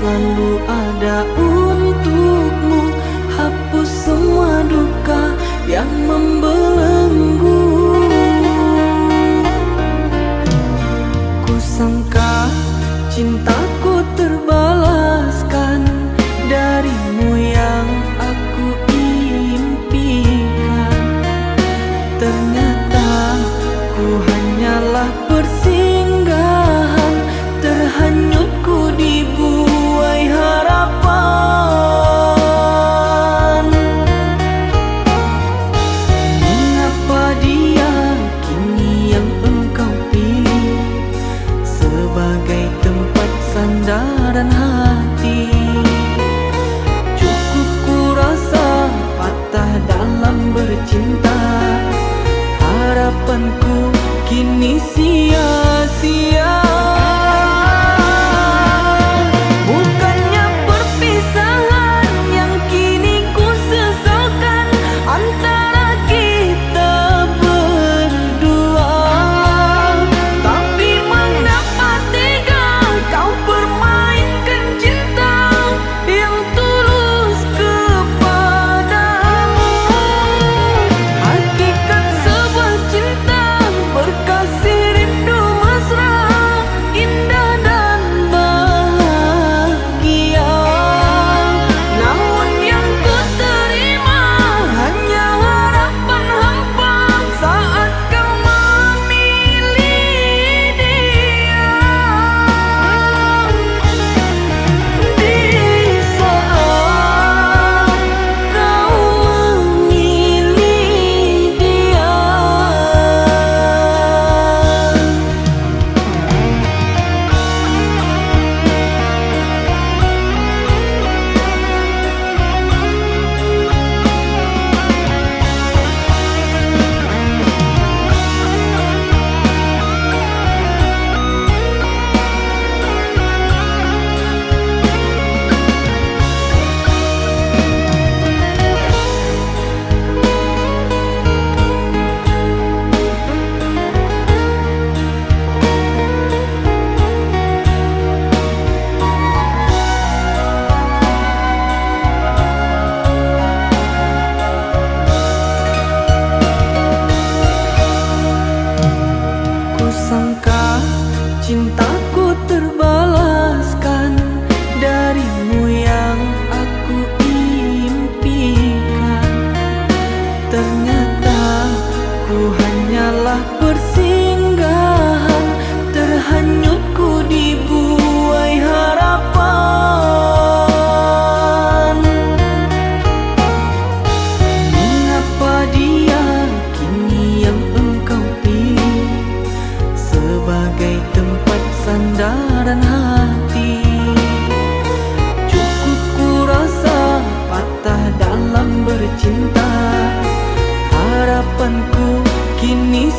selalu ada untukmu. Hapus semua duka yang membelenggu. Kusangka cintaku terbalaskan darimu yang aku impikan. Ternyata ku hanyalah persinggahan terhanyutku di buai harapan. Mengapa dia kini yang engkau pilih sebagai tempat sandaran hati? Cukup ku rasa patah dalam bercinta. Harapanku kini sia-sia. Bukannya perpisahan yang kini ku sesalkan antara kita berdua, tapi mengapa tega kau permainkan cinta yang tulus kepadamu. Hakikat sebuah cinta berkasih rindu mesra, indah dan bahagia. Namun yang ku terima hanya harapan hampa saat kau memilih dia. Di saat kau memilih dia. Kusangka cintaku terbalaskan darimu yang aku impikan. Ternyata ku hanyalah persinggahan terhanyutku di buai harapan. Mengapa dia kini yang engkau pilih sebagai tempat sandaran hati? Cukup ku rasa patah dalam bercinta. Harapanku kini